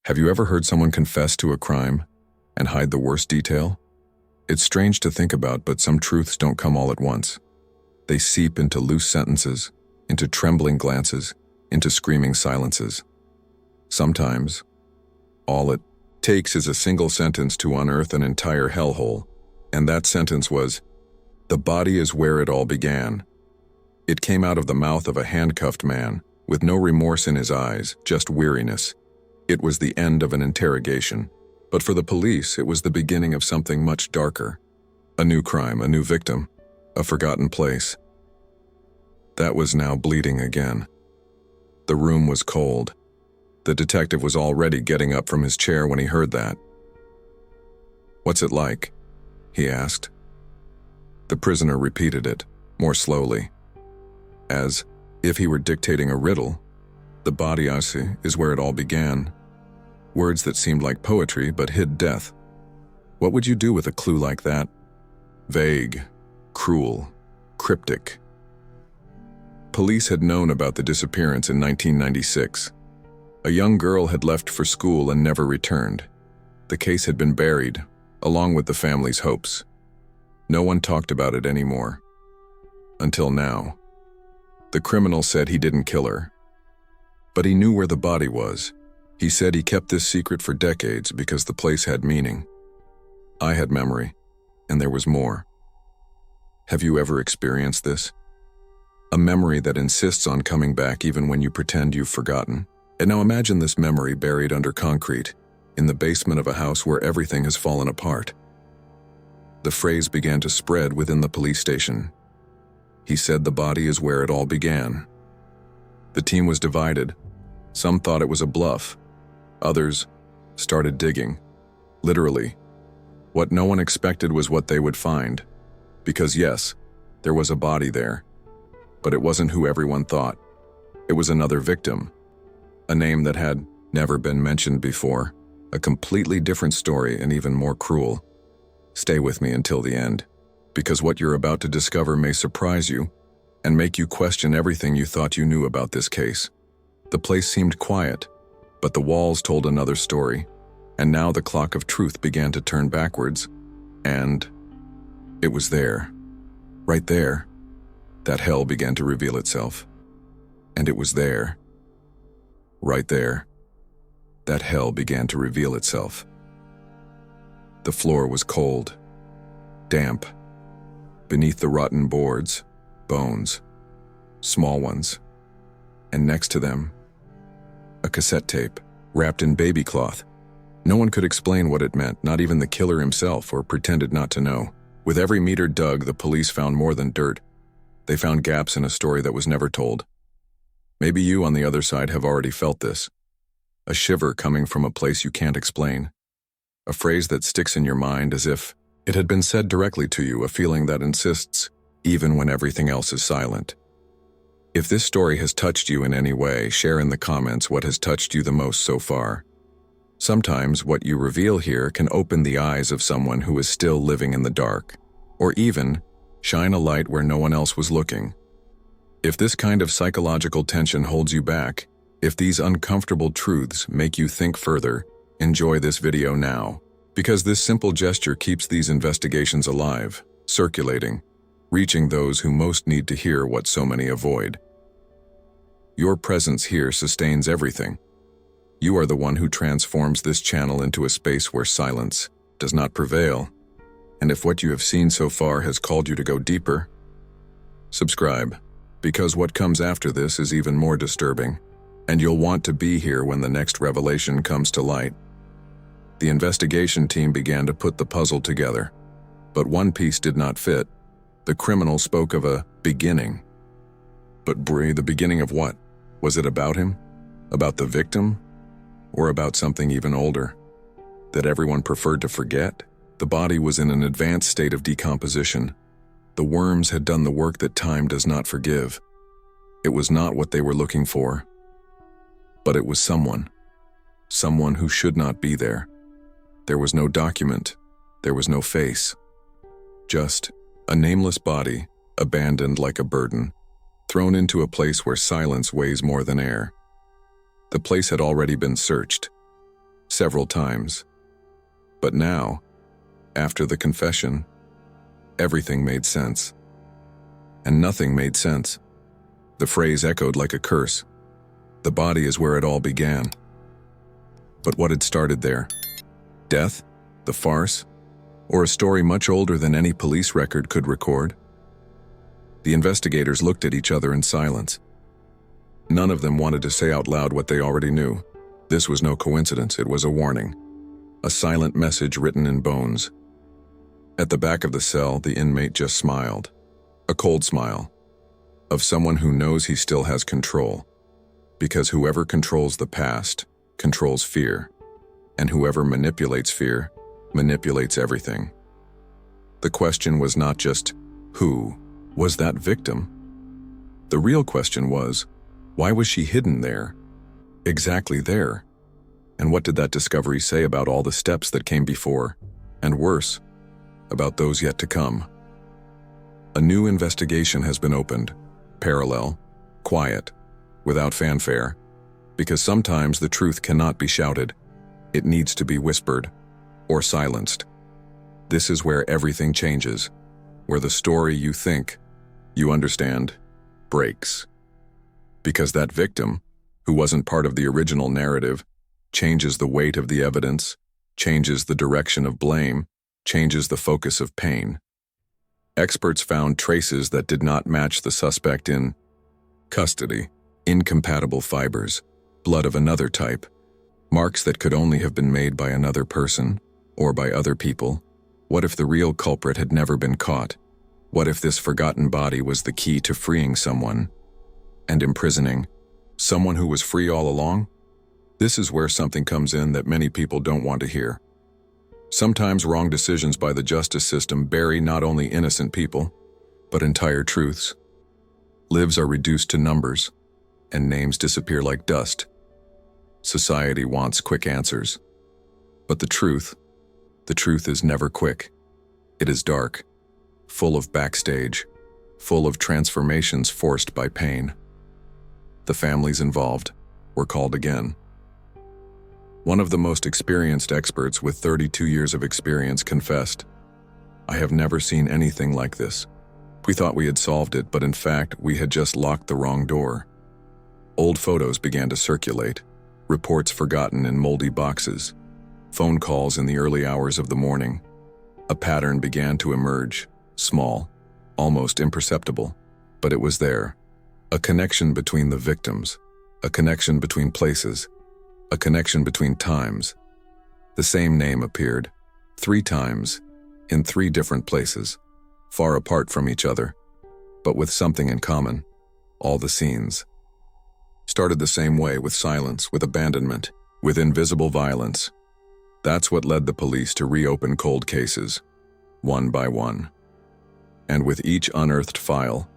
Have you ever heard someone confess to a crime and hide the worst detail? It's strange to think about, but some truths don't come all at once. They seep into loose sentences, into trembling glances, into screaming silences. Sometimes, all it takes is a single sentence to unearth an entire hellhole, and that sentence was, "The body is where it all began." It came out of the mouth of a handcuffed man, with no remorse in his eyes, just weariness. It was the end of an interrogation. But for the police, it was the beginning of something much darker. A new crime, a new victim, a forgotten place. That was now bleeding again. The room was cold. The detective was already getting up from his chair when he heard that. "What's it like?" he asked. The prisoner repeated it, more slowly, as if he were dictating a riddle. "The body, I see, is where it all began." Words that seemed like poetry but hid death. What would you do with a clue like that? Vague, cruel, cryptic. Police had known about the disappearance in 1996. A young girl had left for school and never returned. The case had been buried, along with the family's hopes. No one talked about it anymore. Until now. The criminal said he didn't kill her. But he knew where the body was. He said he kept this secret for decades because the place had meaning. I had memory, and there was more. Have you ever experienced this? A memory that insists on coming back even when you pretend you've forgotten. And now imagine this memory buried under concrete, in the basement of a house where everything has fallen apart. The phrase began to spread within the police station. He said the body is where it all began. The team was divided. Some thought it was a bluff. Others started digging. Literally. What no one expected was what they would find. Because yes, there was a body there. But it wasn't who everyone thought. It was another victim. A name that had never been mentioned before. A completely different story and even more cruel. Stay with me until the end, because what you're about to discover may surprise you and make you question everything you thought you knew about this case. The place seemed quiet, but the walls told another story, and now the clock of truth began to turn backwards, and it was there, right there, that hell began to reveal itself. And it was there, right there, that hell began to reveal itself. The floor was cold, damp. Beneath the rotten boards, bones, small ones, and next to them, a cassette tape, wrapped in baby cloth. No one could explain what it meant, not even the killer himself, or pretended not to know. With every meter dug, the police found more than dirt. They found gaps in a story that was never told. Maybe you on the other side have already felt this. A shiver coming from a place you can't explain. A phrase that sticks in your mind as if it had been said directly to you, a feeling that insists, even when everything else is silent. If this story has touched you in any way, share in the comments what has touched you the most so far. Sometimes what you reveal here can open the eyes of someone who is still living in the dark, or even shine a light where no one else was looking. If this kind of psychological tension holds you back, if these uncomfortable truths make you think further, enjoy this video now, because this simple gesture keeps these investigations alive, circulating, reaching those who most need to hear what so many avoid. Your presence here sustains everything. You are the one who transforms this channel into a space where silence does not prevail. And if what you have seen so far has called you to go deeper, subscribe, because what comes after this is even more disturbing, and you'll want to be here when the next revelation comes to light. The investigation team began to put the puzzle together, but one piece did not fit. The criminal spoke of a beginning. But Brie, the beginning of what? Was it about him? About the victim? Or about something even older? That everyone preferred to forget? The body was in an advanced state of decomposition. The worms had done the work that time does not forgive. It was not what they were looking for. But it was someone. Someone who should not be there. There was no document. There was no face. Just a nameless body, abandoned like a burden, thrown into a place where silence weighs more than air. The place had already been searched. several times. But now, after the confession, everything made sense. And nothing made sense. The phrase echoed like a curse. The body is where it all began. But what had started there? Death? The farce? Or a story much older than any police record could record? The investigators looked at each other in silence. None of them wanted to say out loud what they already knew. This was no coincidence, it was a warning. A silent message written in bones. At the back of the cell, the inmate just smiled. A cold smile. Of someone who knows he still has control. Because whoever controls the past controls fear. And whoever manipulates fear manipulates everything. The question was not just, who was that victim? The real question was, why was she hidden there? Exactly there. And what did that discovery say about all the steps that came before? And worse, about those yet to come? A new investigation has been opened. Parallel, quiet, without fanfare. Because sometimes the truth cannot be shouted. It needs to be whispered or silenced. This is where everything changes, where the story you think you understand breaks. Because that victim, who wasn't part of the original narrative, changes the weight of the evidence, changes the direction of blame, changes the focus of pain. Experts found traces that did not match the suspect in custody, incompatible fibers, blood of another type, marks that could only have been made by another person or by other people. What if the real culprit had never been caught? What if this forgotten body was the key to freeing someone and imprisoning someone who was free all along? This is where something comes in that many people don't want to hear. Sometimes wrong decisions by the justice system bury not only innocent people, but entire truths. Lives are reduced to numbers, and names disappear like dust. Society wants quick answers. But the truth is never quick. It is dark, full of backstage, full of transformations forced by pain. The families involved were called again. One of the most experienced experts with 32 years of experience confessed, "I have never seen anything like this. We thought we had solved it, but in fact, we had just locked the wrong door." Old photos began to circulate, reports forgotten in moldy boxes, phone calls in the early hours of the morning. A pattern began to emerge, small, almost imperceptible, but it was there. A connection between the victims, a connection between places, a connection between times. The same name appeared, 3 times, in 3 different places, far apart from each other, but with something in common. All the scenes started the same way, with silence, with abandonment, with invisible violence. That's what led the police to reopen cold cases, one by one. And with each unearthed file,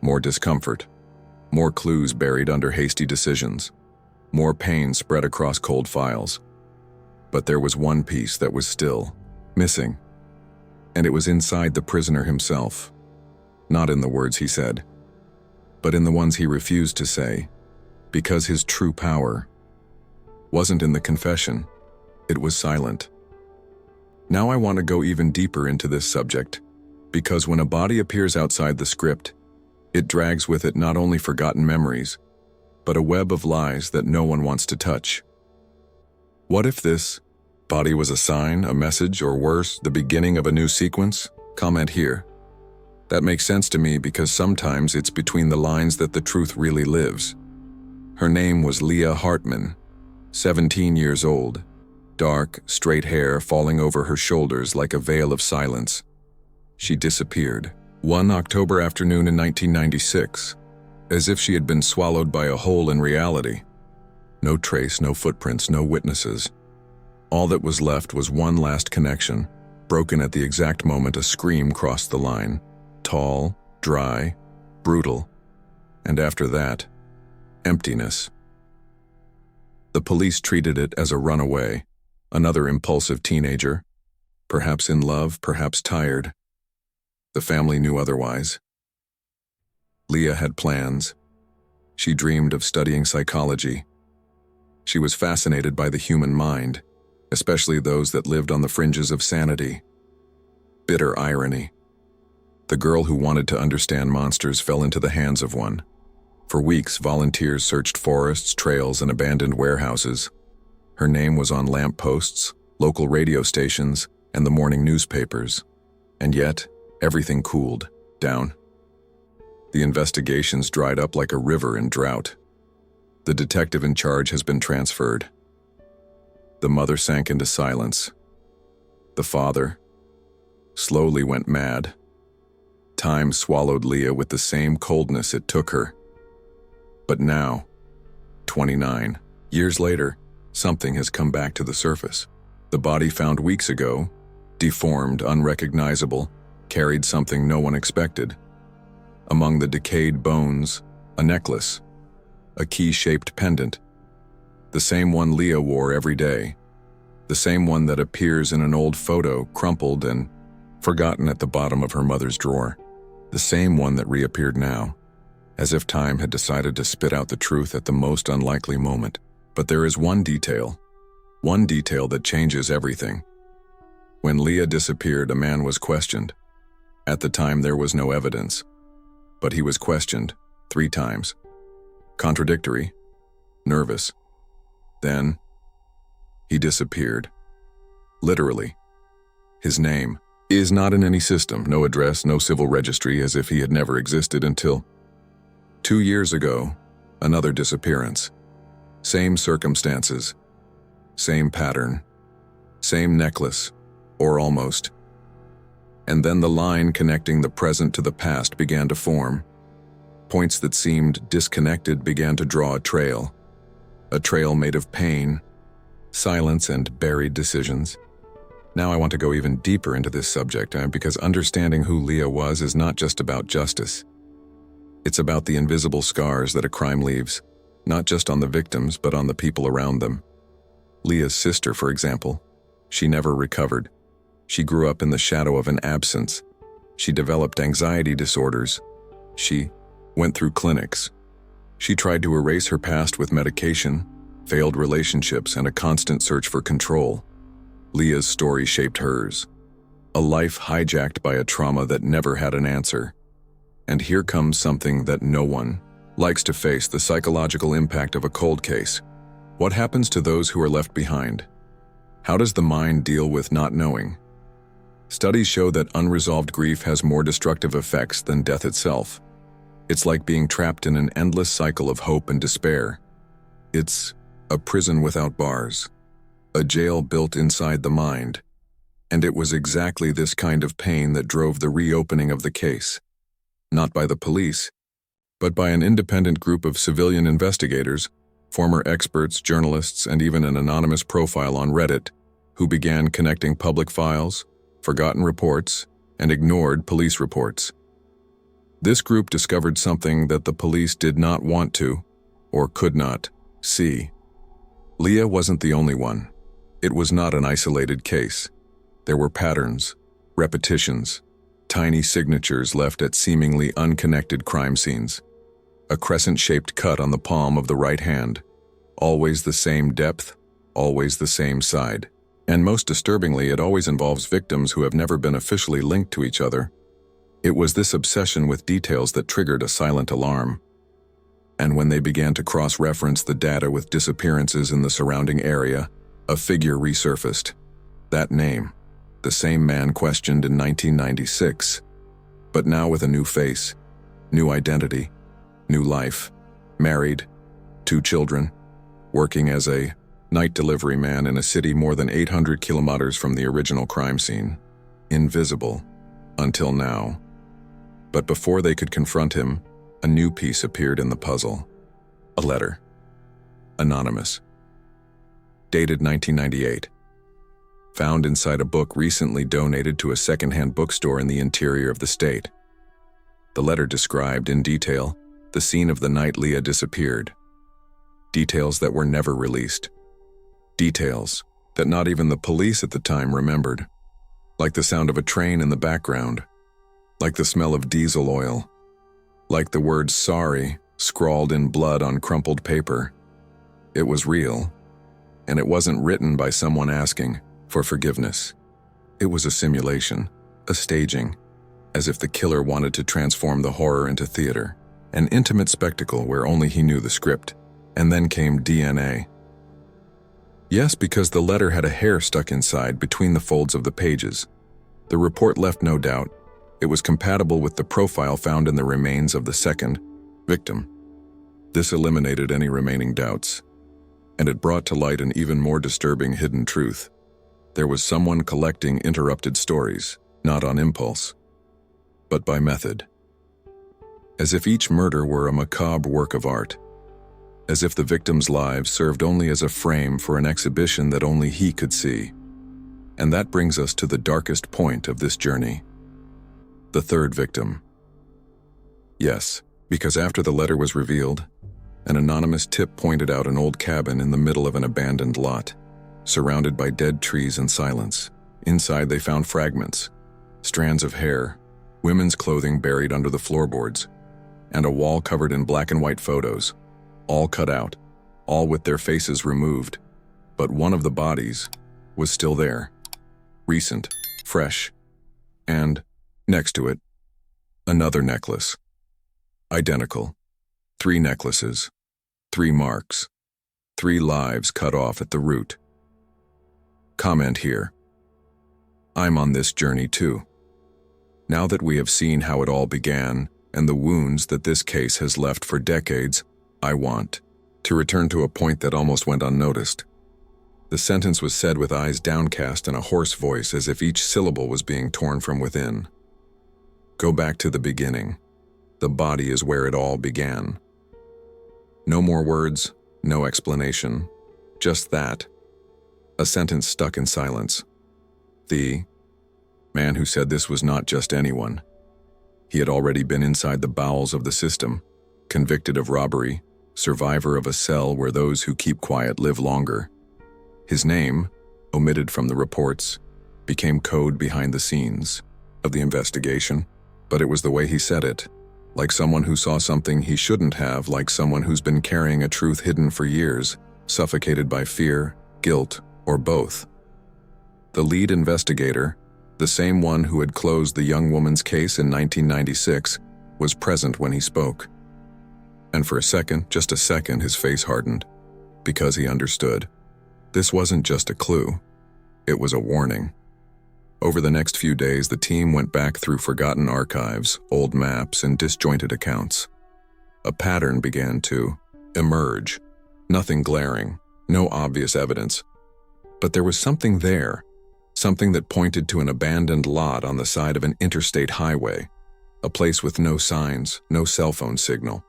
more discomfort, more clues buried under hasty decisions, more pain spread across cold files. But there was one piece that was still missing, and it was inside the prisoner himself. Not in the words he said, but in the ones he refused to say, because his true power wasn't in the confession, it was silent. Now I want to go even deeper into this subject, because when a body appears outside the script, it drags with it not only forgotten memories, but a web of lies that no one wants to touch. What if this body was a sign, a message, or worse, the beginning of a new sequence? Comment here. That makes sense to me because sometimes it's between the lines that the truth really lives. Her name was Leah Hartman, 17 years old, dark, straight hair falling over her shoulders like a veil of silence. She disappeared one October afternoon in 1996, as if she had been swallowed by a hole in reality. No trace, no footprints, no witnesses. All that was left was one last connection, broken at the exact moment a scream crossed the line. Tall, dry, brutal, and after that, emptiness. The police treated it as a runaway, another impulsive teenager, perhaps in love, perhaps tired. The family knew otherwise. Leah had plans. She dreamed of studying psychology. She was fascinated by the human mind, especially those that lived on the fringes of sanity. Bitter irony. The girl who wanted to understand monsters fell into the hands of one. For weeks, volunteers searched forests, trails, and abandoned warehouses. Her name was on lamp posts, local radio stations, and the morning newspapers. And yet, everything cooled down. The investigations dried up like a river in drought. The detective in charge has been transferred. The mother sank into silence. The father slowly went mad. Time swallowed Leah with the same coldness it took her. But now, 29 years later, something has come back to the surface. The body found weeks ago, deformed, unrecognizable, carried something no one expected. Among the decayed bones, a necklace, a key-shaped pendant, the same one Leah wore every day, the same one that appears in an old photo, crumpled and forgotten at the bottom of her mother's drawer, the same one that reappeared now, as if time had decided to spit out the truth at the most unlikely moment. But there is one detail that changes everything. When Leah disappeared, a man was questioned. At the time, there was no evidence, but he was questioned 3 times. Contradictory, nervous. Then, he disappeared. Literally. His name is not in any system, no address, no civil registry, as if he had never existed until 2 years ago, another disappearance. Same circumstances, same pattern, same necklace, or almost. And then the line connecting the present to the past began to form. Points that seemed disconnected began to draw a trail made of pain, silence, and buried decisions. Now I want to go even deeper into this subject, because understanding who Leah was is not just about justice. It's about the invisible scars that a crime leaves, not just on the victims, but on the people around them. Leah's sister, for example, she never recovered. She grew up in the shadow of an absence. She developed anxiety disorders. She went through clinics. She tried to erase her past with medication, failed relationships, and a constant search for control. Leah's story shaped hers. A life hijacked by a trauma that never had an answer. And here comes something that no one likes to face: the psychological impact of a cold case. What happens to those who are left behind? How does the mind deal with not knowing? Studies show that unresolved grief has more destructive effects than death itself. It's like being trapped in an endless cycle of hope and despair. It's a prison without bars, a jail built inside the mind. And it was exactly this kind of pain that drove the reopening of the case. Not by the police, but by an independent group of civilian investigators, former experts, journalists, and even an anonymous profile on Reddit, who began connecting public files, forgotten reports, and ignored police reports. This group discovered something that the police did not want to, or could not, see. Leah wasn't the only one. It was not an isolated case. There were patterns, repetitions, tiny signatures left at seemingly unconnected crime scenes. A crescent-shaped cut on the palm of the right hand. Always the same depth, always the same side. And most disturbingly, it always involves victims who have never been officially linked to each other. It was this obsession with details that triggered a silent alarm. And when they began to cross-reference the data with disappearances in the surrounding area, a figure resurfaced. That name, the same man questioned in 1996, but now with a new face, new identity, new life, married, 2 children, working as a night delivery man in a city more than 800 kilometers from the original crime scene. Invisible, until now. But before they could confront him, a new piece appeared in the puzzle. A letter. Anonymous. Dated 1998. Found inside a book recently donated to a secondhand bookstore in the interior of the state. The letter described in detail the scene of the night Leah disappeared. Details that were never released. Details that not even the police at the time remembered. Like the sound of a train in the background. Like the smell of diesel oil. Like the word sorry scrawled in blood on crumpled paper. It was real. and it wasn't written by someone asking for forgiveness. It was a simulation, a staging, as if the killer wanted to transform the horror into theater, an intimate spectacle where only he knew the script. And then came DNA. Yes, because the letter had a hair stuck inside between the folds of the pages. The report left no doubt. It was compatible with the profile found in the remains of the second victim. This eliminated any remaining doubts, and it brought to light an even more disturbing hidden truth. There was someone collecting interrupted stories, not on impulse, but by method. As if each murder were a macabre work of art. As if the victims' lives served only as a frame for an exhibition that only he could see. And that brings us to the darkest point of this journey. The third victim. Yes, because after the letter was revealed, an anonymous tip pointed out an old cabin in the middle of an abandoned lot, surrounded by dead trees and silence. Inside they found fragments, strands of hair, women's clothing buried under the floorboards, and a wall covered in black and white photos, all cut out, all with their faces removed. But one of the bodies was still there, recent, fresh, and, next to it, another necklace. Identical. 3 necklaces, 3 marks, 3 lives cut off at the root. Comment here. I'm on this journey too. Now that we have seen how it all began and the wounds that this case has left for decades, I want to return to a point that almost went unnoticed. The sentence was said with eyes downcast and a hoarse voice as if each syllable was being torn from within. Go back to the beginning. The body is where it all began. No more words, no explanation, just that. A sentence stuck in silence. The man who said this was not just anyone. He had already been inside the bowels of the system, convicted of robbery, survivor of a cell where those who keep quiet live longer. His name, omitted from the reports, became code behind the scenes of the investigation, but it was the way he said it, like someone who saw something he shouldn't have, like someone who's been carrying a truth hidden for years, suffocated by fear, guilt, or both. The lead investigator, the same one who had closed the young woman's case in 1996, was present when he spoke. And for a second, just a second, his face hardened, because he understood. This wasn't just a clue. It was a warning. Over the next few days, the team went back through forgotten archives, old maps, and disjointed accounts. A pattern began to emerge. Nothing glaring, no obvious evidence. But there was something there, something that pointed to an abandoned lot on the side of an interstate highway, a place with no signs, no cell phone signal,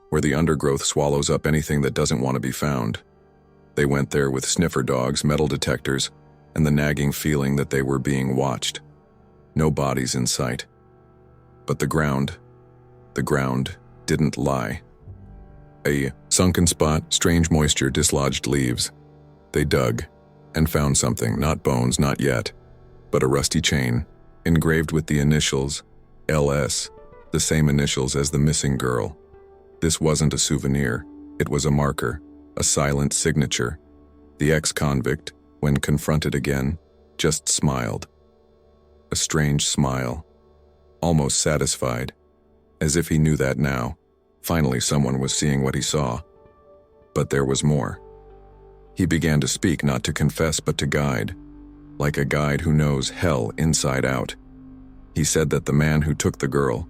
where the undergrowth swallows up anything that doesn't want to be found. They went there with sniffer dogs, metal detectors, and the nagging feeling that they were being watched. No bodies in sight. But the ground didn't lie. A sunken spot, strange moisture, dislodged leaves. They dug and found something, not bones, not yet, but a rusty chain, engraved with the initials LS, the same initials as the missing girl. This wasn't a souvenir, it was a marker, a silent signature. The ex-convict, when confronted again, just smiled. A strange smile, almost satisfied, as if he knew that now, finally someone was seeing what he saw. But there was more. He began to speak, not to confess but to guide, like a guide who knows hell inside out. He said that the man who took the girl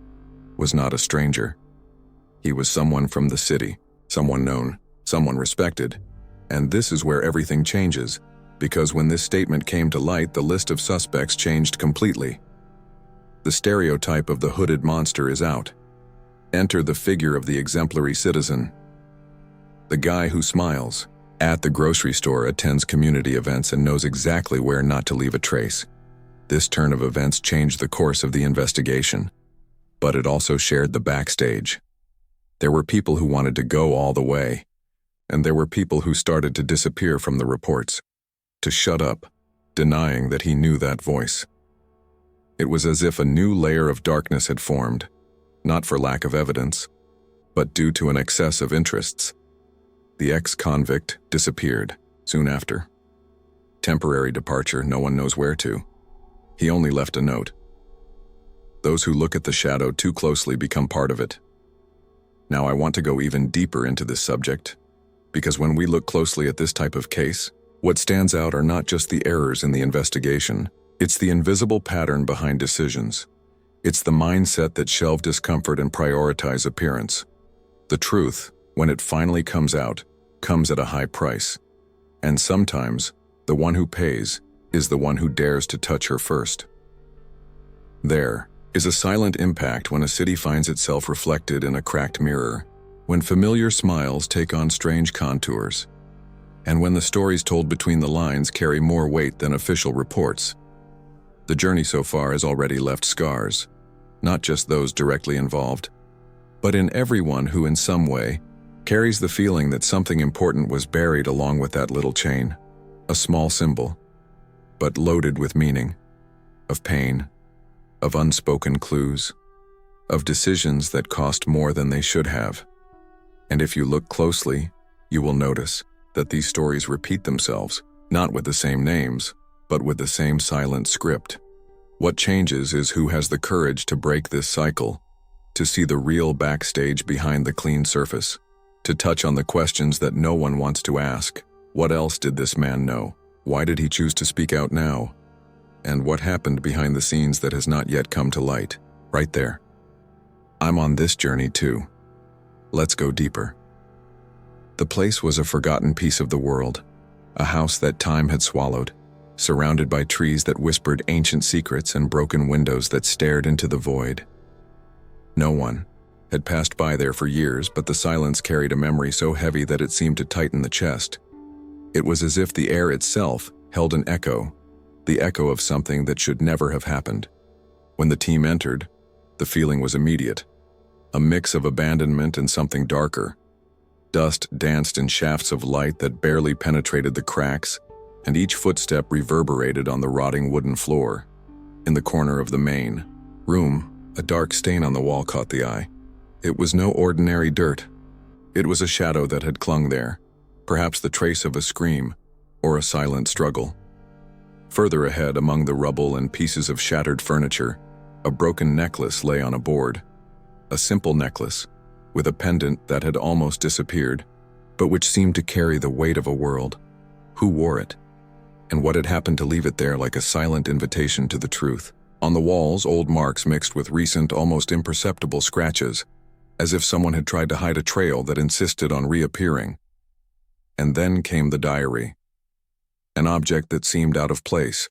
was not a stranger. He was someone from the city, someone known, someone respected. And this is where everything changes, because when this statement came to light, the list of suspects changed completely. The stereotype of the hooded monster is out. Enter the figure of the exemplary citizen. The guy who smiles, at the grocery store, attends community events, and knows exactly where not to leave a trace. This turn of events changed the course of the investigation, but it also shared the backstage. There were people who wanted to go all the way, and there were people who started to disappear from the reports, to shut up, denying that he knew that voice. It was as if a new layer of darkness had formed, not for lack of evidence, but due to an excess of interests. The ex-convict disappeared, soon after. Temporary departure, no one knows where to. He only left a note. Those who look at the shadow too closely become part of it. Now I want to go even deeper into this subject, because when we look closely at this type of case, what stands out are not just the errors in the investigation, it's the invisible pattern behind decisions. It's the mindset that shelve discomfort and prioritize appearance. The truth, when it finally comes out, comes at a high price. And sometimes, the one who pays is the one who dares to touch her first. There is a silent impact when a city finds itself reflected in a cracked mirror, when familiar smiles take on strange contours, and when the stories told between the lines carry more weight than official reports. The journey so far has already left scars, not just those directly involved, but in everyone who in some way carries the feeling that something important was buried along with that little chain. A small symbol, but loaded with meaning, of pain, of unspoken clues, of decisions that cost more than they should have. And if you look closely, you will notice that these stories repeat themselves, not with the same names, but with the same silent script. What changes is who has the courage to break this cycle, to see the real backstage behind the clean surface, to touch on the questions that no one wants to ask. What else did this man know? Why did he choose to speak out now? And what happened behind the scenes that has not yet come to light? Right there. I'm on this journey too. Let's go deeper. The place was a forgotten piece of the world, a house that time had swallowed, surrounded by trees that whispered ancient secrets and broken windows that stared into the void. No one had passed by there for years, but the silence carried a memory so heavy that it seemed to tighten the chest. It was as if the air itself held an echo, the echo of something that should never have happened. When the team entered, the feeling was immediate, a mix of abandonment and something darker. Dust danced in shafts of light that barely penetrated the cracks, and each footstep reverberated on the rotting wooden floor. In the corner of the main room, a dark stain on the wall caught the eye. It was no ordinary dirt. It was a shadow that had clung there, perhaps the trace of a scream or a silent struggle. Further ahead, among the rubble and pieces of shattered furniture, a broken necklace lay on a board. A simple necklace, with a pendant that had almost disappeared, but which seemed to carry the weight of a world. Who wore it? And what had happened to leave it there like a silent invitation to the truth? On the walls, old marks mixed with recent, almost imperceptible scratches, as if someone had tried to hide a trail that insisted on reappearing. And then came the diary. An object that seemed out of place,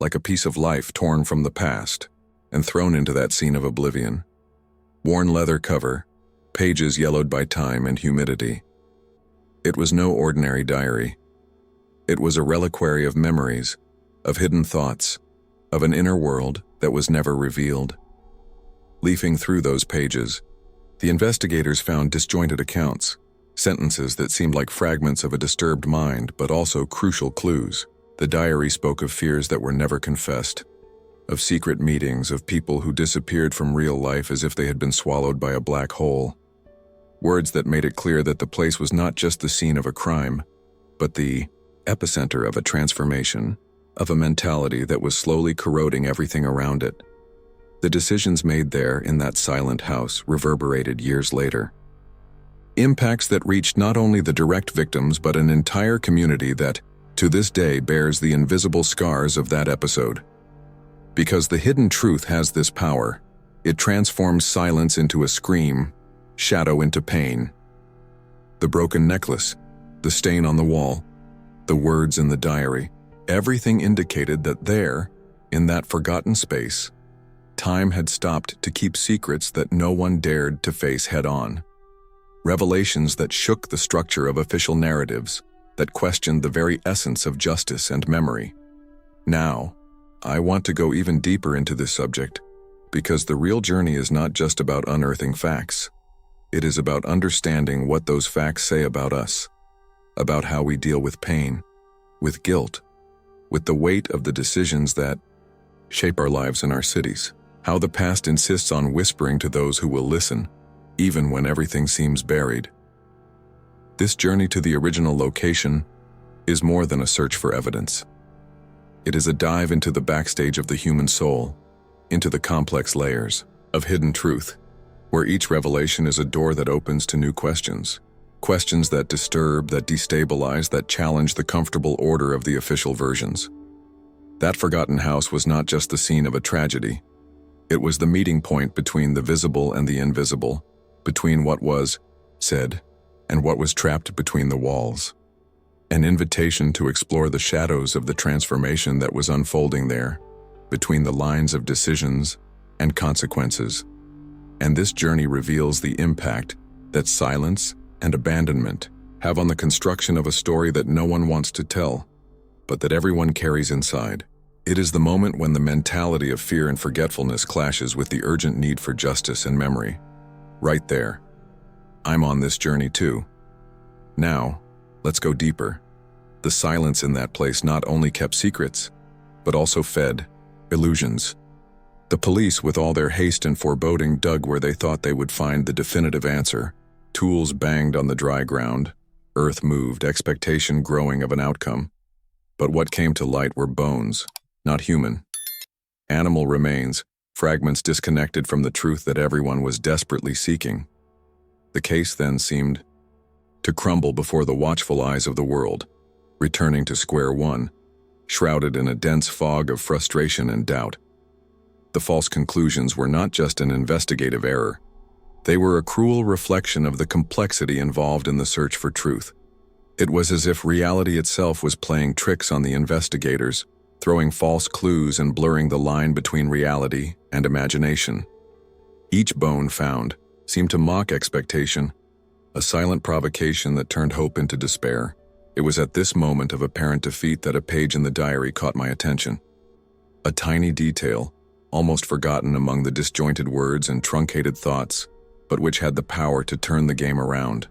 like a piece of life torn from the past and thrown into that scene of oblivion. Worn leather cover, pages yellowed by time and humidity. It was no ordinary diary. It was a reliquary of memories, of hidden thoughts, of an inner world that was never revealed. Leafing through those pages, the investigators found disjointed accounts, sentences that seemed like fragments of a disturbed mind, but also crucial clues. The diary spoke of fears that were never confessed, of secret meetings, of people who disappeared from real life as if they had been swallowed by a black hole. Words that made it clear that the place was not just the scene of a crime, but the epicenter of a transformation, of a mentality that was slowly corroding everything around it. The decisions made there in that silent house reverberated years later. Impacts that reached not only the direct victims but an entire community that, to this day, bears the invisible scars of that episode. Because the hidden truth has this power, it transforms silence into a scream, shadow into pain. The broken necklace, the stain on the wall, the words in the diary, everything indicated that there, in that forgotten space, time had stopped to keep secrets that no one dared to face head-on. Revelations that shook the structure of official narratives, that questioned the very essence of justice and memory. Now, I want to go even deeper into this subject, because the real journey is not just about unearthing facts. It is about understanding what those facts say about us, about how we deal with pain, with guilt, with the weight of the decisions that shape our lives and our cities, how the past insists on whispering to those who will listen, even when everything seems buried. This journey to the original location is more than a search for evidence. It is a dive into the backstage of the human soul, into the complex layers of hidden truth, where each revelation is a door that opens to new questions. Questions that disturb, that destabilize, that challenge the comfortable order of the official versions. That forgotten house was not just the scene of a tragedy. It was the meeting point between the visible and the invisible, between what was said and what was trapped between the walls. An invitation to explore the shadows of the transformation that was unfolding there, between the lines of decisions and consequences. And this journey reveals the impact that silence and abandonment have on the construction of a story that no one wants to tell, but that everyone carries inside. It is the moment when the mentality of fear and forgetfulness clashes with the urgent need for justice and memory. Right there. I'm on this journey too. Now, let's go deeper. The silence in that place not only kept secrets, but also fed illusions. The police, with all their haste and foreboding, dug where they thought they would find the definitive answer. Tools banged on the dry ground, earth moved, expectation growing of an outcome. But what came to light were bones, not human. Animal remains, fragments disconnected from the truth that everyone was desperately seeking. The case then seemed to crumble before the watchful eyes of the world, returning to square one, shrouded in a dense fog of frustration and doubt. The false conclusions were not just an investigative error. They were a cruel reflection of the complexity involved in the search for truth. It was as if reality itself was playing tricks on the investigators, throwing false clues and blurring the line between reality and imagination. Each bone found seemed to mock expectation, a silent provocation that turned hope into despair. It was at this moment of apparent defeat that a page in the diary caught my attention. A tiny detail, almost forgotten among the disjointed words and truncated thoughts, but which had the power to turn the game around.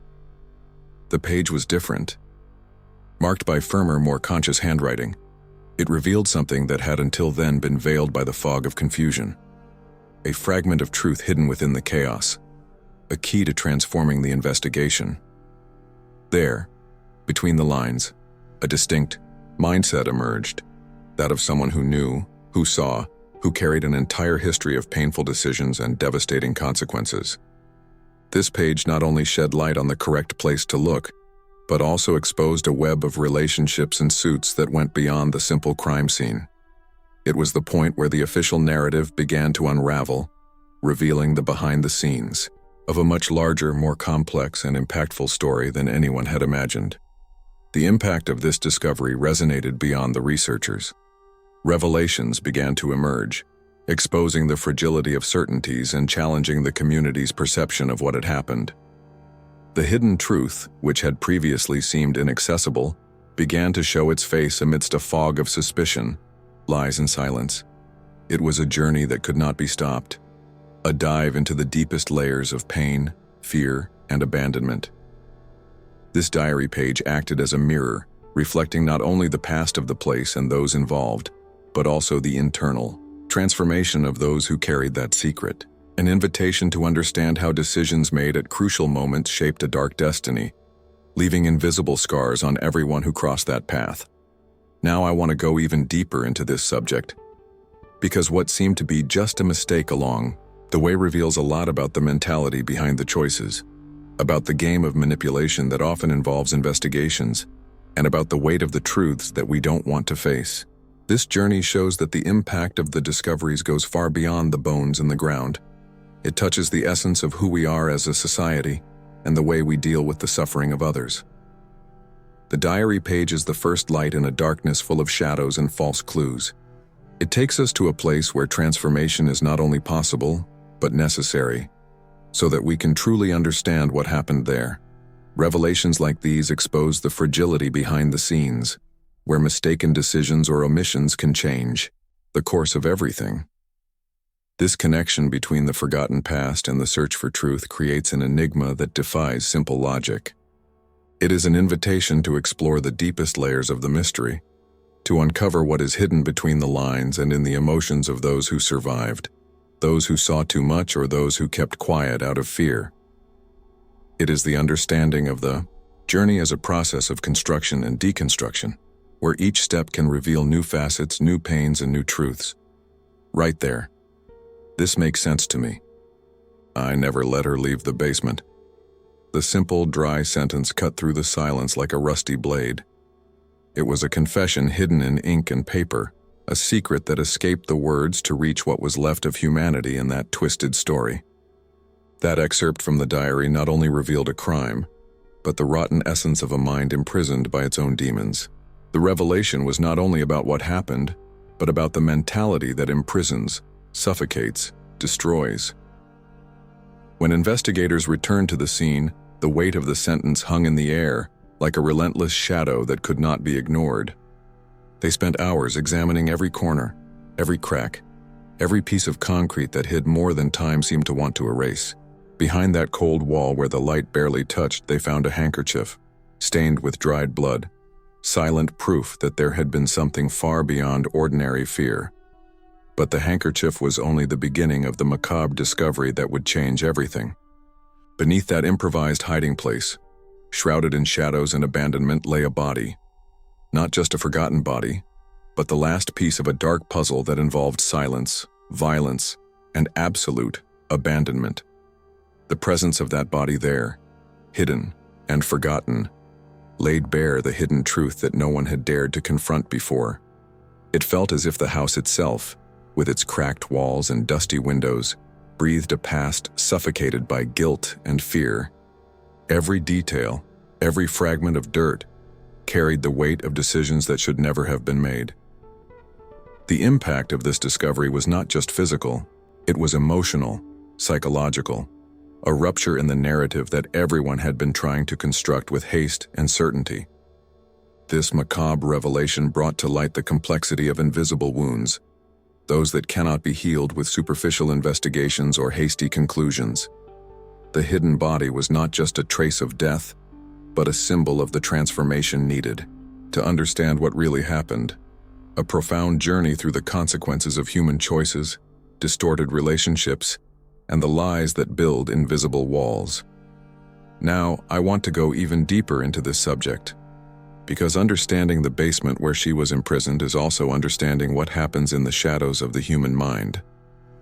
The page was different. Marked by firmer, more conscious handwriting, it revealed something that had until then been veiled by the fog of confusion. A fragment of truth hidden within the chaos, a key to transforming the investigation. There, between the lines, a distinct mindset emerged, that of someone who knew, who saw, who carried an entire history of painful decisions and devastating consequences. This page not only shed light on the correct place to look, but also exposed a web of relationships and suits that went beyond the simple crime scene. It was the point where the official narrative began to unravel, revealing the behind the scenes of a much larger, more complex and impactful story than anyone had imagined. The impact of this discovery resonated beyond the researchers. Revelations began to emerge, exposing the fragility of certainties and challenging the community's perception of what had happened. The hidden truth, which had previously seemed inaccessible, began to show its face amidst a fog of suspicion, lies and silence. It was a journey that could not be stopped, a dive into the deepest layers of pain, fear, and abandonment. This diary page acted as a mirror, reflecting not only the past of the place and those involved, but also the internal transformation of those who carried that secret. An invitation to understand how decisions made at crucial moments shaped a dark destiny, leaving invisible scars on everyone who crossed that path. Now I want to go even deeper into this subject, because what seemed to be just a mistake along the way reveals a lot about the mentality behind the choices, about the game of manipulation that often involves investigations, and about the weight of the truths that we don't want to face. This journey shows that the impact of the discoveries goes far beyond the bones in the ground. It touches the essence of who we are as a society and the way we deal with the suffering of others. The diary page is the first light in a darkness full of shadows and false clues. It takes us to a place where transformation is not only possible, but necessary, so that we can truly understand what happened there. Revelations like these expose the fragility behind the scenes, where mistaken decisions or omissions can change the course of everything. This connection between the forgotten past and the search for truth creates an enigma that defies simple logic. It is an invitation to explore the deepest layers of the mystery, to uncover what is hidden between the lines and in the emotions of those who survived, those who saw too much or those who kept quiet out of fear. It is the understanding of the Journey is a process of construction and deconstruction, where each step can reveal new facets, new pains, and new truths. Right there. This makes sense to me. I never let her leave the basement. The simple, dry sentence cut through the silence like a rusty blade. It was a confession hidden in ink and paper, a secret that escaped the words to reach what was left of humanity in that twisted story. That excerpt from the diary not only revealed a crime, but the rotten essence of a mind imprisoned by its own demons. The revelation was not only about what happened, but about the mentality that imprisons, suffocates, destroys. When investigators returned to the scene, the weight of the sentence hung in the air, like a relentless shadow that could not be ignored. They spent hours examining every corner, every crack, every piece of concrete that hid more than time seemed to want to erase. Behind that cold wall where the light barely touched, they found a handkerchief, stained with dried blood, silent proof that there had been something far beyond ordinary fear. But the handkerchief was only the beginning of the macabre discovery that would change everything. Beneath that improvised hiding place, shrouded in shadows and abandonment, lay a body. Not just a forgotten body, but the last piece of a dark puzzle that involved silence, violence, and absolute abandonment. The presence of that body there, hidden and forgotten, laid bare the hidden truth that no one had dared to confront before. It felt as if the house itself, with its cracked walls and dusty windows, breathed a past suffocated by guilt and fear. Every detail, every fragment of dirt, carried the weight of decisions that should never have been made. The impact of this discovery was not just physical, it was emotional, psychological, a rupture in the narrative that everyone had been trying to construct with haste and certainty. This macabre revelation brought to light the complexity of invisible wounds, those that cannot be healed with superficial investigations or hasty conclusions. The hidden body was not just a trace of death, but a symbol of the transformation needed to understand what really happened, a profound journey through the consequences of human choices, distorted relationships, and the lies that build invisible walls. Now, I want to go even deeper into this subject, because understanding the basement where she was imprisoned is also understanding what happens in the shadows of the human mind,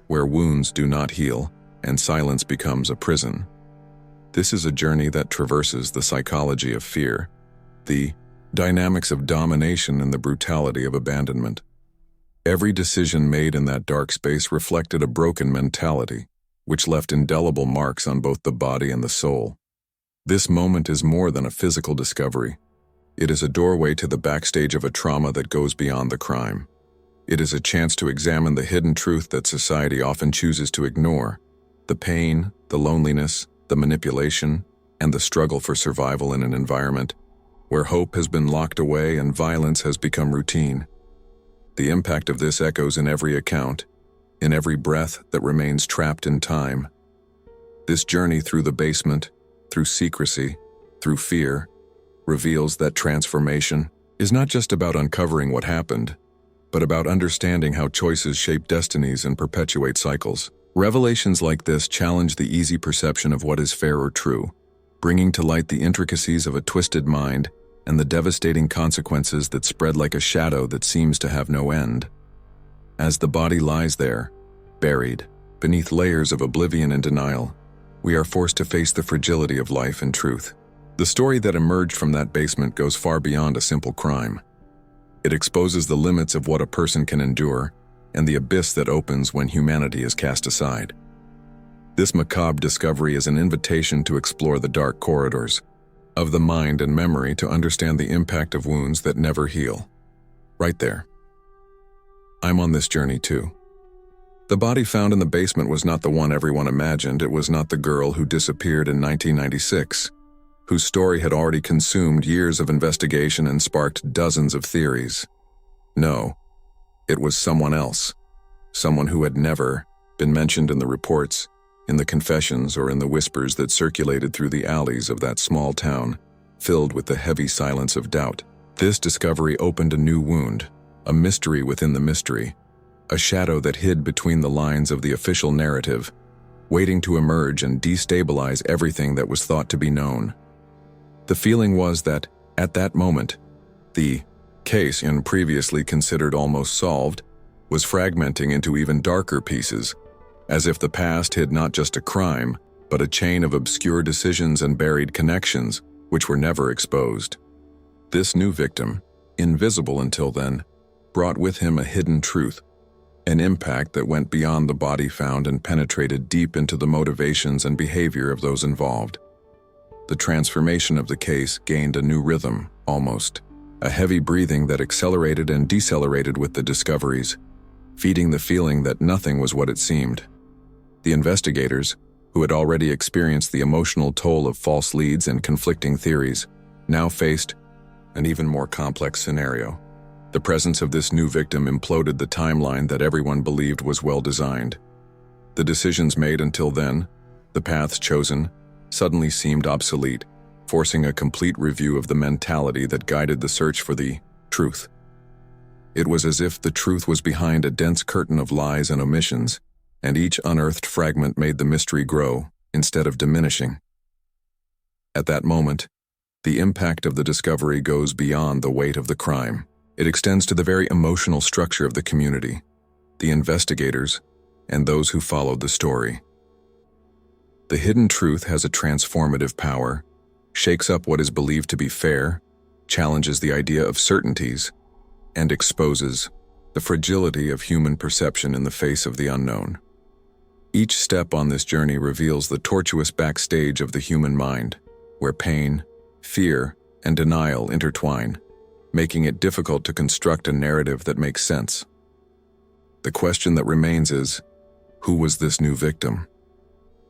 where wounds do not heal and silence becomes a prison. This is a journey that traverses the psychology of fear, the dynamics of domination, and the brutality of abandonment. Every decision made in that dark space reflected a broken mentality, which left indelible marks on both the body and the soul. This moment is more than a physical discovery. It is a doorway to the backstage of a trauma that goes beyond the crime. It is a chance to examine the hidden truth that society often chooses to ignore: the pain, the loneliness, the manipulation, and the struggle for survival in an environment where hope has been locked away and violence has become routine. The impact of this echoes in every account, in every breath that remains trapped in time. This journey through the basement, through secrecy, through fear, reveals that transformation is not just about uncovering what happened, but about understanding how choices shape destinies and perpetuate cycles. Revelations like this challenge the easy perception of what is fair or true, bringing to light the intricacies of a twisted mind and the devastating consequences that spread like a shadow that seems to have no end. As the body lies there, buried, beneath layers of oblivion and denial, we are forced to face the fragility of life and truth. The story that emerged from that basement goes far beyond a simple crime. It exposes the limits of what a person can endure and the abyss that opens when humanity is cast aside. This macabre discovery is an invitation to explore the dark corridors of the mind and memory, to understand the impact of wounds that never heal. Right there. I'm on this journey too. The body found in the basement was not the one everyone imagined. It was not the girl who disappeared in 1996, whose story had already consumed years of investigation and sparked dozens of theories. No, it was someone else, someone who had never been mentioned in the reports, in the confessions, or in the whispers that circulated through the alleys of that small town, filled with the heavy silence of doubt. This discovery opened a new wound, a mystery within the mystery, a shadow that hid between the lines of the official narrative, waiting to emerge and destabilize everything that was thought to be known. The feeling was that, at that moment, the case, previously considered almost solved, was fragmenting into even darker pieces, as if the past hid not just a crime, but a chain of obscure decisions and buried connections which were never exposed. This new victim, invisible until then, brought with him a hidden truth, an impact that went beyond the body found and penetrated deep into the motivations and behavior of those involved. The transformation of the case gained a new rhythm, almost, a heavy breathing that accelerated and decelerated with the discoveries, feeding the feeling that nothing was what it seemed. The investigators, who had already experienced the emotional toll of false leads and conflicting theories, now faced an even more complex scenario. The presence of this new victim imploded the timeline that everyone believed was well designed. The decisions made until then, the paths chosen, suddenly seemed obsolete, forcing a complete review of the mentality that guided the search for the truth. It was as if the truth was behind a dense curtain of lies and omissions, and each unearthed fragment made the mystery grow, instead of diminishing. At that moment, the impact of the discovery goes beyond the weight of the crime. It extends to the very emotional structure of the community, the investigators, and those who followed the story. The hidden truth has a transformative power, shakes up what is believed to be fair, challenges the idea of certainties, and exposes the fragility of human perception in the face of the unknown. Each step on this journey reveals the tortuous backstage of the human mind, where pain, fear, and denial intertwine, making it difficult to construct a narrative that makes sense. The question that remains is, who was this new victim?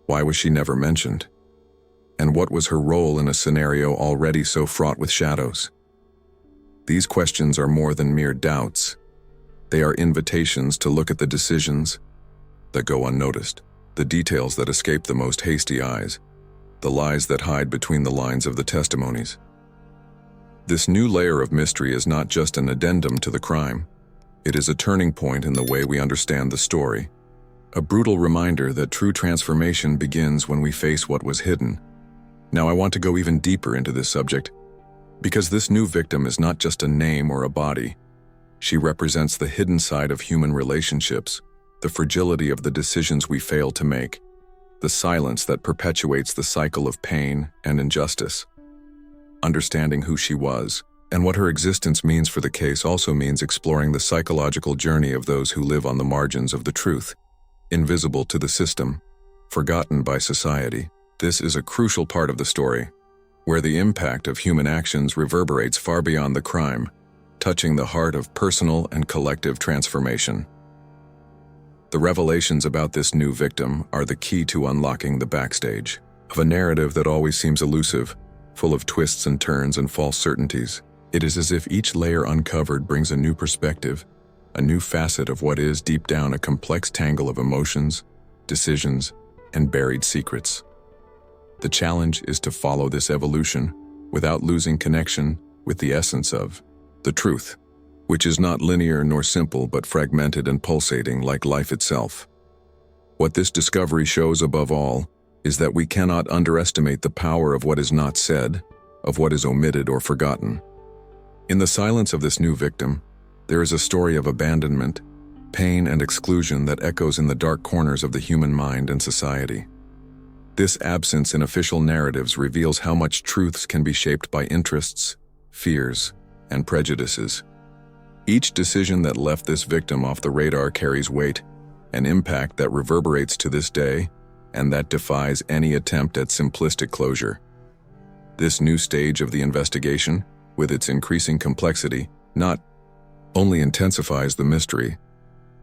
Why was she never mentioned? And what was her role in a scenario already so fraught with shadows? These questions are more than mere doubts. They are invitations to look at the decisions that go unnoticed, the details that escape the most hasty eyes, the lies that hide between the lines of the testimonies. This new layer of mystery is not just an addendum to the crime. It is a turning point in the way we understand the story, a brutal reminder that true transformation begins when we face what was hidden. Now I want to go even deeper into this subject, because this new victim is not just a name or a body. She represents the hidden side of human relationships, the fragility of the decisions we fail to make, the silence that perpetuates the cycle of pain and injustice. Understanding who she was and what her existence means for the case also means exploring the psychological journey of those who live on the margins of the truth, invisible to the system, forgotten by society. This is a crucial part of the story, where the impact of human actions reverberates far beyond the crime, touching the heart of personal and collective transformation. The revelations about this new victim are the key to unlocking the backstage of a narrative that always seems elusive, full of twists and turns and false certainties. It is as if each layer uncovered brings a new perspective, a new facet of what is deep down a complex tangle of emotions, decisions, and buried secrets. The challenge is to follow this evolution without losing connection with the essence of the truth, which is not linear nor simple but fragmented and pulsating like life itself. What this discovery shows above all is that we cannot underestimate the power of what is not said, of what is omitted or forgotten. In the silence of this new victim, there is a story of abandonment, pain, and exclusion that echoes in the dark corners of the human mind and society. This absence in official narratives reveals how much truths can be shaped by interests, fears, and prejudices. Each decision that left this victim off the radar carries weight, an impact that reverberates to this day, and that defies any attempt at simplistic closure. This new stage of the investigation, with its increasing complexity, not only intensifies the mystery,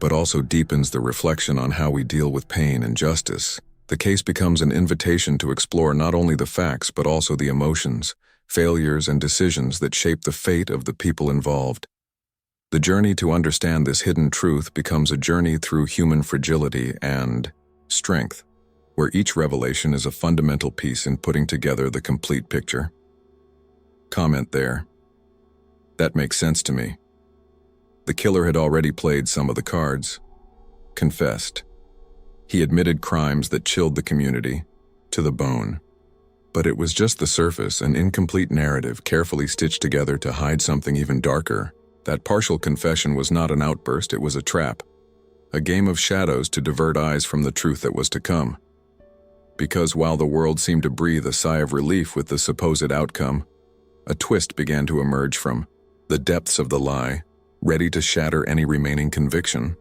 but also deepens the reflection on how we deal with pain and justice. The case becomes an invitation to explore not only the facts but also the emotions, failures, and decisions that shape the fate of the people involved. The journey to understand this hidden truth becomes a journey through human fragility and strength, where each revelation is a fundamental piece in putting together the complete picture. Comment there. That makes sense to me. The killer had already played some of the cards, confessed. He admitted crimes that chilled the community to the bone. But it was just the surface, an incomplete narrative carefully stitched together to hide something even darker. That partial confession was not an outburst, it was a trap. A game of shadows to divert eyes from the truth that was to come. Because while the world seemed to breathe a sigh of relief with the supposed outcome, a twist began to emerge from the depths of the lie, ready to shatter any remaining conviction.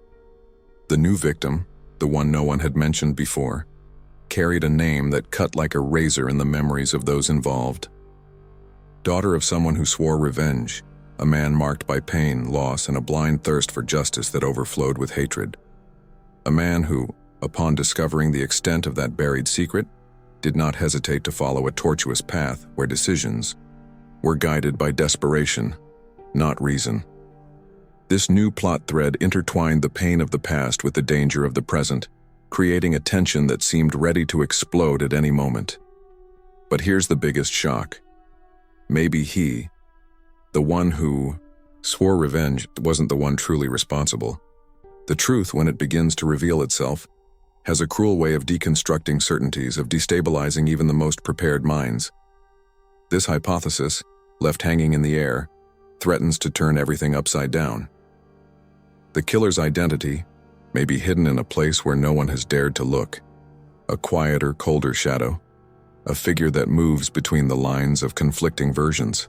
The new victim, the one no one had mentioned before, carried a name that cut like a razor in the memories of those involved. Daughter of someone who swore revenge, a man marked by pain, loss, and a blind thirst for justice that overflowed with hatred. A man who, upon discovering the extent of that buried secret, did not hesitate to follow a tortuous path where decisions were guided by desperation, not reason. This new plot thread intertwined the pain of the past with the danger of the present, creating a tension that seemed ready to explode at any moment. But here's the biggest shock. Maybe he, the one who swore revenge, wasn't the one truly responsible. The truth, when it begins to reveal itself, has a cruel way of deconstructing certainties, of destabilizing even the most prepared minds. This hypothesis, left hanging in the air, threatens to turn everything upside down. The killer's identity may be hidden in a place where no one has dared to look, a quieter, colder shadow, a figure that moves between the lines of conflicting versions,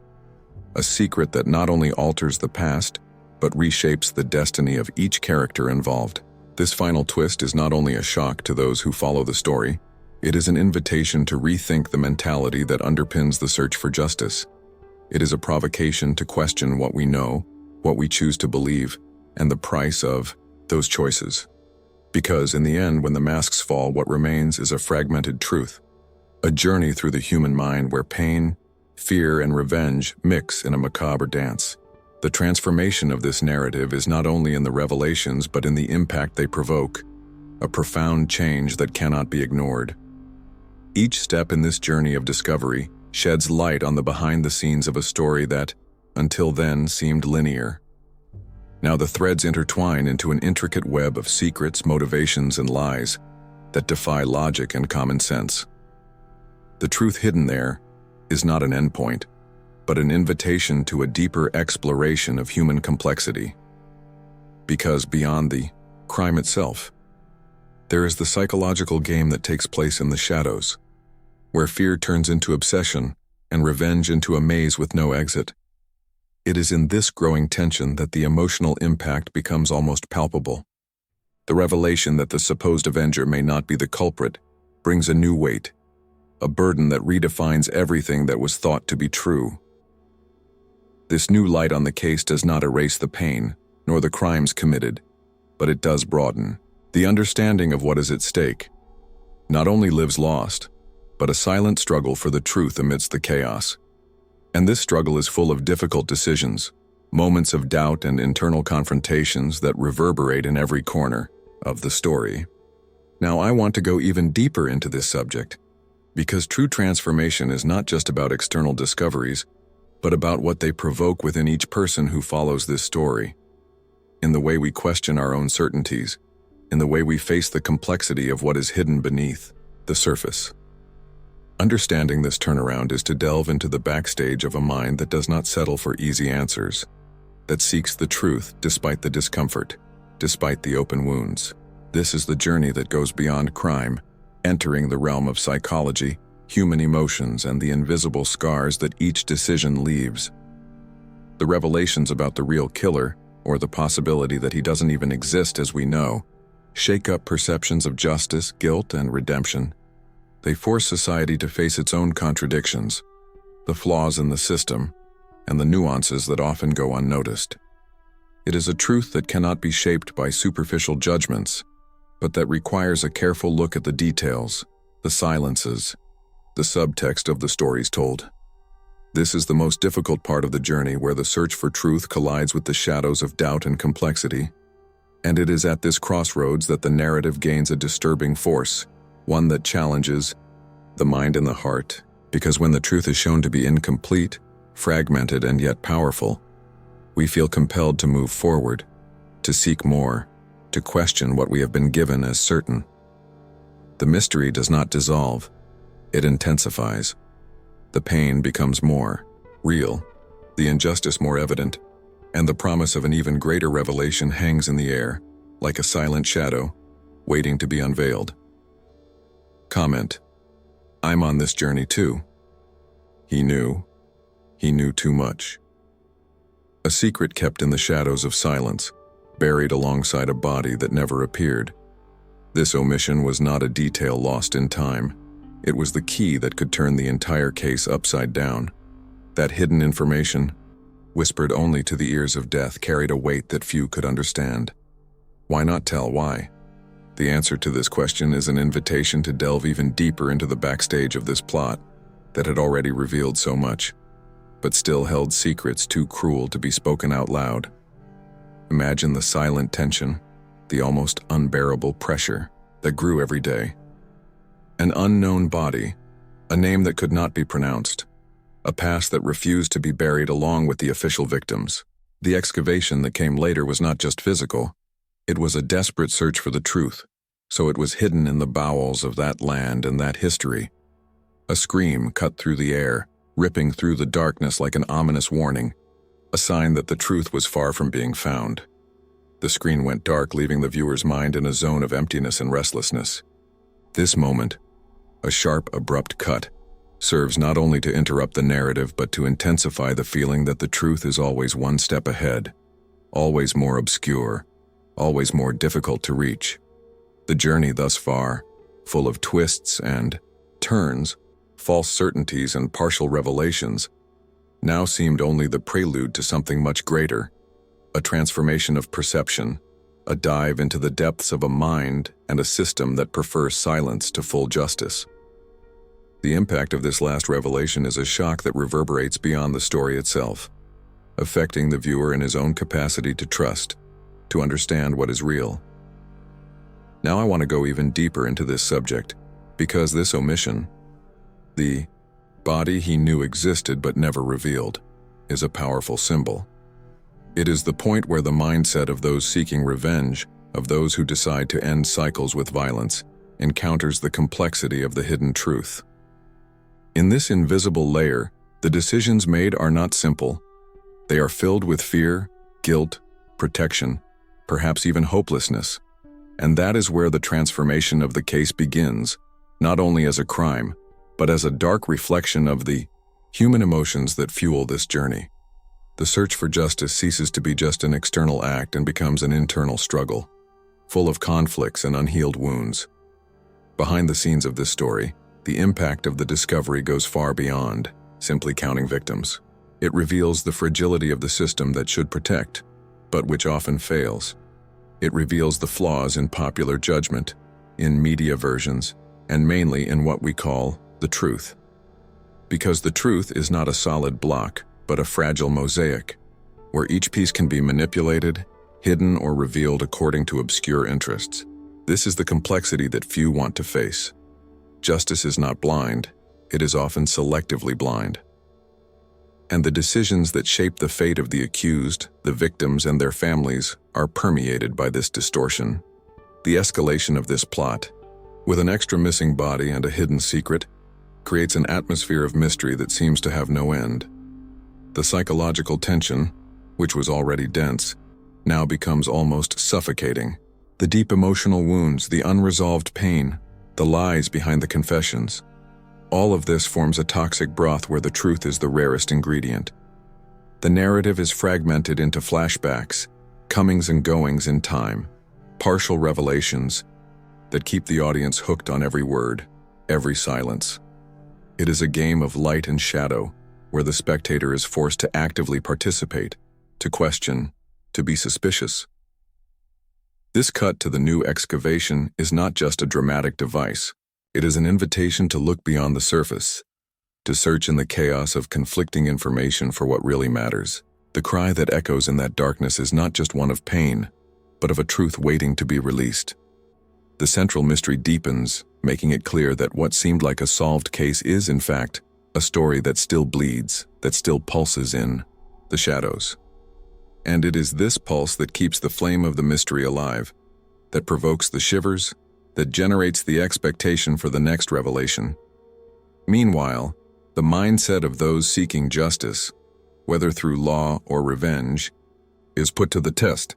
a secret that not only alters the past, but reshapes the destiny of each character involved. This final twist is not only a shock to those who follow the story, it is an invitation to rethink the mentality that underpins the search for justice. It is a provocation to question what we know, what we choose to believe, and the price of those choices. Because in the end, when the masks fall, what remains is a fragmented truth, a journey through the human mind where pain, fear, and revenge mix in a macabre dance. The transformation of this narrative is not only in the revelations but in the impact they provoke, a profound change that cannot be ignored. Each step in this journey of discovery sheds light on the behind the scenes of a story that, until then, seemed linear. Now the threads intertwine into an intricate web of secrets, motivations, and lies that defy logic and common sense. The truth hidden there is not an endpoint, but an invitation to a deeper exploration of human complexity. Because beyond the crime itself, there is the psychological game that takes place in the shadows, where fear turns into obsession and revenge into a maze with no exit. It is in this growing tension that the emotional impact becomes almost palpable. The revelation that the supposed avenger may not be the culprit brings a new weight, a burden that redefines everything that was thought to be true. This new light on the case does not erase the pain, nor the crimes committed, but it does broaden the understanding of what is at stake. Not only lives lost, but a silent struggle for the truth amidst the chaos. And this struggle is full of difficult decisions, moments of doubt and internal confrontations that reverberate in every corner of the story. Now I want to go even deeper into this subject, because true transformation is not just about external discoveries, but about what they provoke within each person who follows this story. In the way we question our own certainties, in the way we face the complexity of what is hidden beneath the surface. Understanding this turnaround is to delve into the backstage of a mind that does not settle for easy answers, that seeks the truth despite the discomfort, despite the open wounds. This is the journey that goes beyond crime, entering the realm of psychology, human emotions, and the invisible scars that each decision leaves. The revelations about the real killer, or the possibility that he doesn't even exist as we know, shake up perceptions of justice, guilt, and redemption. They force society to face its own contradictions, the flaws in the system, and the nuances that often go unnoticed. It is a truth that cannot be shaped by superficial judgments, but that requires a careful look at the details, the silences, the subtext of the stories told. This is the most difficult part of the journey, where the search for truth collides with the shadows of doubt and complexity. And it is at this crossroads that the narrative gains a disturbing force, one that challenges the mind and the heart, because when the truth is shown to be incomplete, fragmented, and yet powerful, we feel compelled to move forward, to seek more, to question what we have been given as certain. The mystery does not dissolve, it intensifies. The pain becomes more real, the injustice more evident, and the promise of an even greater revelation hangs in the air, like a silent shadow, waiting to be unveiled. Comment: I'm on this journey too. He knew too much. A secret kept in the shadows of silence, buried alongside a body that never appeared. This omission was not a detail lost in time. It was the key that could turn the entire case upside down. That hidden information, whispered only to the ears of death, carried a weight that few could understand. Why not tell why? The answer to this question is an invitation to delve even deeper into the backstage of this plot that had already revealed so much, but still held secrets too cruel to be spoken out loud. Imagine the silent tension, the almost unbearable pressure that grew every day. An unknown body, a name that could not be pronounced, a past that refused to be buried along with the official victims. The excavation that came later was not just physical. It was a desperate search for the truth, so it was hidden in the bowels of that land and that history. A scream cut through the air, ripping through the darkness like an ominous warning, a sign that the truth was far from being found. The screen went dark, leaving the viewer's mind in a zone of emptiness and restlessness. This moment, a sharp, abrupt cut, serves not only to interrupt the narrative but to intensify the feeling that the truth is always one step ahead, always more obscure, always more difficult to reach. The journey thus far, full of twists and turns, false certainties and partial revelations, now seemed only the prelude to something much greater, a transformation of perception, a dive into the depths of a mind and a system that prefers silence to full justice. The impact of this last revelation is a shock that reverberates beyond the story itself, affecting the viewer in his own capacity to trust, to understand what is real. Now I want to go even deeper into this subject, because this omission, the body he knew existed but never revealed, is a powerful symbol. It is the point where the mindset of those seeking revenge, of those who decide to end cycles with violence, encounters the complexity of the hidden truth. In this invisible layer, the decisions made are not simple. They are filled with fear, guilt, protection, perhaps even hopelessness. And that is where the transformation of the case begins, not only as a crime, but as a dark reflection of the human emotions that fuel this journey. The search for justice ceases to be just an external act and becomes an internal struggle, full of conflicts and unhealed wounds. Behind the scenes of this story, the impact of the discovery goes far beyond simply counting victims. It reveals the fragility of the system that should protect, but which often fails. It reveals the flaws in popular judgment, in media versions, and mainly in what we call the truth. Because the truth is not a solid block, but a fragile mosaic, where each piece can be manipulated, hidden, or revealed according to obscure interests. This is the complexity that few want to face. Justice is not blind, it is often selectively blind. And the decisions that shape the fate of the accused, the victims, and their families are permeated by this distortion. The escalation of this plot, with an extra missing body and a hidden secret, creates an atmosphere of mystery that seems to have no end. The psychological tension, which was already dense, now becomes almost suffocating. The deep emotional wounds, the unresolved pain, the lies behind the confessions. All of this forms a toxic broth where the truth is the rarest ingredient. The narrative is fragmented into flashbacks, comings and goings in time, partial revelations that keep the audience hooked on every word, every silence. It is a game of light and shadow, where the spectator is forced to actively participate, to question, to be suspicious. This cut to the new excavation is not just a dramatic device. It is an invitation to look beyond the surface, to search in the chaos of conflicting information for what really matters. The cry that echoes in that darkness is not just one of pain, but of a truth waiting to be released. The central mystery deepens, making it clear that what seemed like a solved case is, in fact, a story that still bleeds, that still pulses in the shadows. And it is this pulse that keeps the flame of the mystery alive, that provokes the shivers, that generates the expectation for the next revelation. Meanwhile, The mindset of those seeking justice, whether through law or revenge, is put to the test.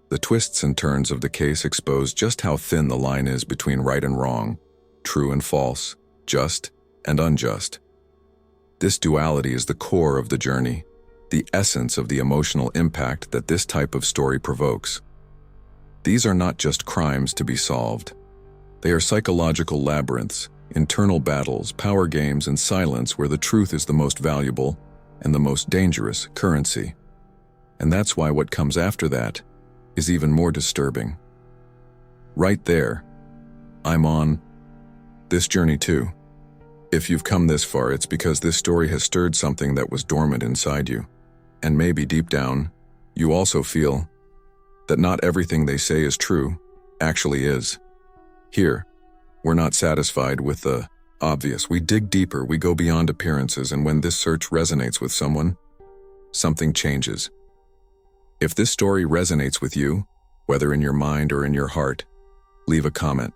The twists and turns of the case expose just how thin the line is between right and wrong, true and false, just and unjust. This duality is the core of the journey, the essence of the emotional impact that this type of story provokes. These are not just crimes to be solved. They are psychological labyrinths, internal battles, power games, and silence where the truth is the most valuable and the most dangerous currency. And that's why what comes after that is even more disturbing. Right there, I'm on this journey too. If you've come this far, it's because this story has stirred something that was dormant inside you. And maybe deep down, you also feel that not everything they say is true actually is. Here, we're not satisfied with the obvious. We dig deeper, we go beyond appearances, and when this search resonates with someone, something changes. If this story resonates with you, whether in your mind or in your heart, leave a comment.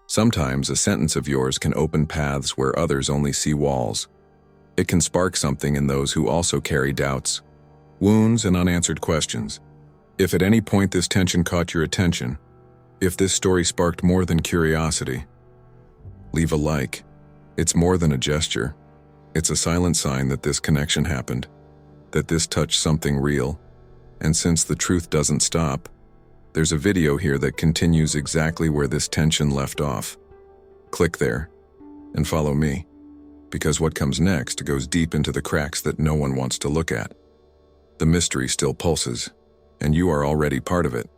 Sometimes a sentence of yours can open paths where others only see walls. It can spark something in those who also carry doubts, wounds, and unanswered questions. If at any point this tension caught your attention, if this story sparked more than curiosity, leave a like. It's more than a gesture. It's a silent sign that this connection happened, that this touched something real. And since the truth doesn't stop, there's a video here that continues exactly where this tension left off. Click there and follow me, because what comes next goes deep into the cracks that no one wants to look at. The mystery still pulses, and you are already part of it.